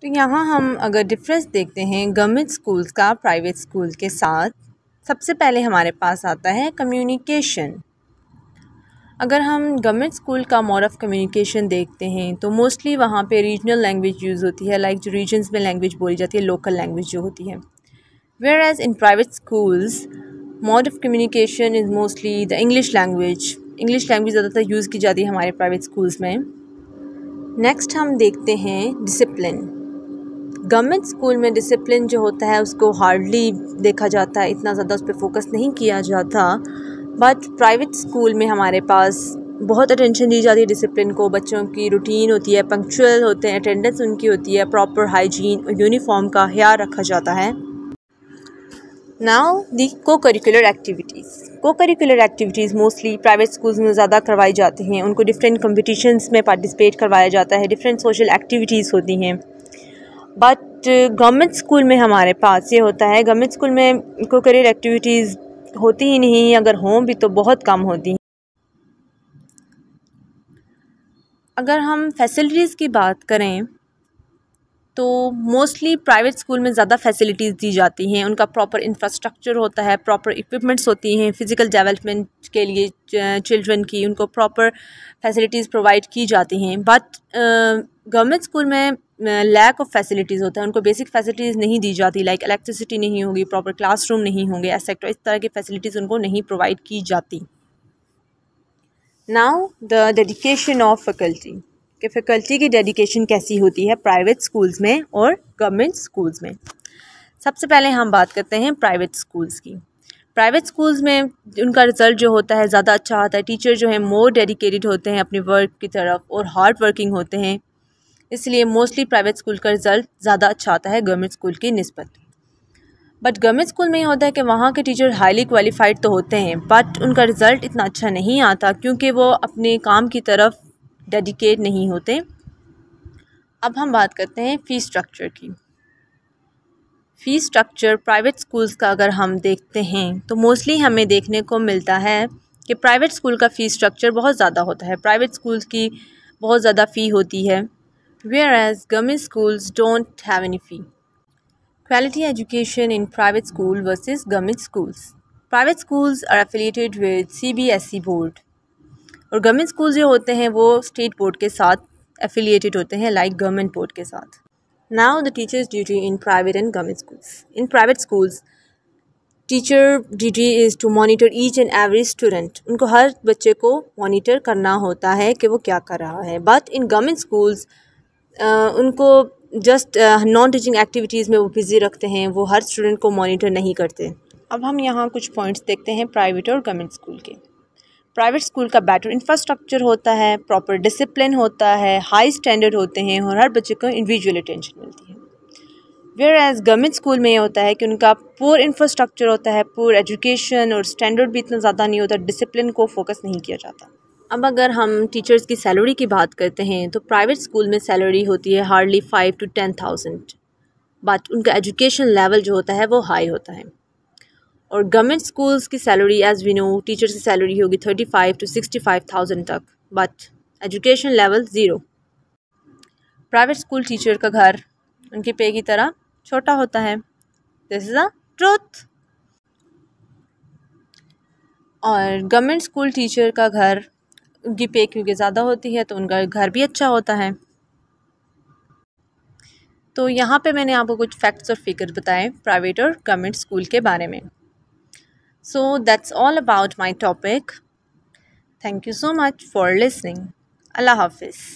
तो यहाँ हम अगर डिफरेंस देखते हैं गवर्नमेंट स्कूल्स का प्राइवेट स्कूल के साथ, सबसे पहले हमारे पास आता है कम्युनिकेशन। अगर हम गवर्नमेंट स्कूल का मोड ऑफ़ कम्युनिकेशन देखते हैं तो मोस्टली वहाँ पे रीजनल लैंग्वेज यूज़ होती है, लाइक जो रीजन्स में लैंग्वेज बोली जाती है, लोकल लैंग्वेज जो होती है। Whereas in private schools mode of communication is mostly the English language ज़्यादातर यूज़ की जाती है हमारे प्राइवेट स्कूल्स में। नेक्स्ट हम देखते हैं डिसिप्लिन। गवर्नमेंट स्कूल में डिसिप्लिन जो होता है उसको हार्डली देखा जाता है, इतना ज़्यादा उस पर फोकस नहीं किया जाता। बट प्राइवेट स्कूल में हमारे पास बहुत अटेंशन दी जाती है डिसिप्लिन को। बच्चों की रूटीन होती है, पंक्चुअल होते हैं, अटेंडेंस उनकी होती है, प्रॉपर हाइजीन और यूनिफॉर्म का ख्याल रखा जाता है। नाउ दी को curricular activities mostly private schools में ज़्यादा करवाई जाती हैं। उनको डिफरेंट कम्पिटिशन्स में पार्टिसिपेट करवाया जाता है, डिफरेंट सोशल एक्टिविटीज़ होती हैं। बट गवर्नमेंट स्कूल में हमारे पास ये होता है, गवर्नमेंट स्कूल में को करियर एक्टिविटीज़ होती ही नहीं, अगर हों भी तो बहुत कम होती हैं। अगर हम फैसिलिटीज़ की बात करें तो मोस्टली प्राइवेट स्कूल में ज़्यादा फैसिलिटीज़ दी जाती हैं। उनका प्रॉपर इंफ्रास्ट्रक्चर होता है, प्रॉपर इक्विपमेंट्स होती हैं फ़िज़िकल डेवलपमेंट के लिए चिल्ड्रन की, उनको प्रॉपर फैसिलिटीज़ प्रोवाइड की जाती हैं। बट गवर्नमेंट स्कूल में लैक ऑफ फैसिलिटीज़ होता है, उनको बेसिक फैसिलिटीज़ नहीं दी जाती, लाइक इलेक्ट्रिसिटी नहीं होगी, प्रॉपर क्लासरूम नहीं होंगे, एक्सेट्रा, इस तरह की फैसिलिटीज़ उनको नहीं प्रोवाइड की जाती। Now the dedication of faculty, कि फ़ैकल्टी की डेडिकेशन कैसी होती है प्राइवेट स्कूल्स में और गवर्नमेंट स्कूल्स में। सबसे पहले हम बात करते हैं प्राइवेट स्कूल्स की। प्राइवेट स्कूल्स में उनका रिज़ल्ट जो होता है ज़्यादा अच्छा आता है। टीचर जो है मोर डेडिकेटेड होते हैं अपने वर्क की तरफ और हार्ड वर्किंग होते हैं, इसलिए मोस्टली प्राइवेट स्कूल का रिज़ल्ट ज़्यादा अच्छा आता है गवर्नमेंट स्कूल की निस्बत। बट गवर्नमेंट स्कूल में ये होता है कि वहाँ के टीचर हाईली क्वालिफाइड तो होते हैं, बट उनका रिज़ल्ट इतना अच्छा नहीं आता क्योंकि वो अपने काम की तरफ डेडिकेट नहीं होते। अब हम बात करते हैं फ़ीस स्ट्रक्चर की। फ़ीस स्ट्रक्चर प्राइवेट स्कूल्स का अगर हम देखते हैं तो मोस्टली हमें देखने को मिलता है कि प्राइवेट स्कूल का फ़ीस स्ट्रक्चर बहुत ज़्यादा होता है, प्राइवेट स्कूल्स की बहुत ज़्यादा फ़ी होती है, whereas government schools don't have any fee. Quality education in private school versus government schools. Private schools are affiliated with CBSE board और गवर्नमेंट स्कूल जो होते हैं वो स्टेट बोर्ड के साथ एफिलिएटेड होते हैं, लाइक गवर्नमेंट बोर्ड के साथ। Now the teachers duty in private and government schools. In private schools teacher duty is to monitor each and every student. उनको हर बच्चे को मॉनिटर करना होता है कि वो क्या कर रहा है। बट इन गवर्नमेंट स्कूल्स उनको जस्ट नॉन टीचिंग एक्टिविटीज़ में वो बिज़ी रखते हैं, वो हर स्टूडेंट को मॉनिटर नहीं करते। अब हम यहाँ कुछ पॉइंट्स देखते हैं प्राइवेट और गवर्नमेंट स्कूल के। प्राइवेट स्कूल का बेटर इंफ्रास्ट्रक्चर होता है, प्रॉपर डिसिप्लिन होता है, हाई स्टैंडर्ड होते हैं और हर बच्चे को इंडिविजुअल अटेंशन मिलती है। वेयर एज गवर्नमेंट स्कूल में ये होता है कि उनका पूर इंफ्रास्ट्रक्चर होता है, पूर एजुकेशन और स्टैंडर्ड भी इतना ज़्यादा नहीं होता, डिसिप्लिन को फोकस नहीं किया जाता। अब अगर हम टीचर्स की सैलरी की बात करते हैं तो प्राइवेट स्कूल में सैलरी होती है हार्डली 5 to 10,000, बट उनका एजुकेशन लेवल जो होता है वो हाई होता है। और गवर्नमेंट स्कूल्स की salary as we know teachers की सैलरी होगी 35 to 65,000 तक, but education level zero. Private school teacher का घर उनके पे की तरह छोटा होता है, दिस इज़ अ ट्रूथ। और गवर्नमेंट स्कूल टीचर का घर उनकी पे क्योंकि ज़्यादा होती है तो उनका घर भी अच्छा होता है। तो यहाँ पे मैंने आपको कुछ फैक्ट्स और फिगर्स बताए प्राइवेट और गवर्नमेंट स्कूल के बारे में। So that's all about my topic. Thank you so much for listening. Allah Hafiz.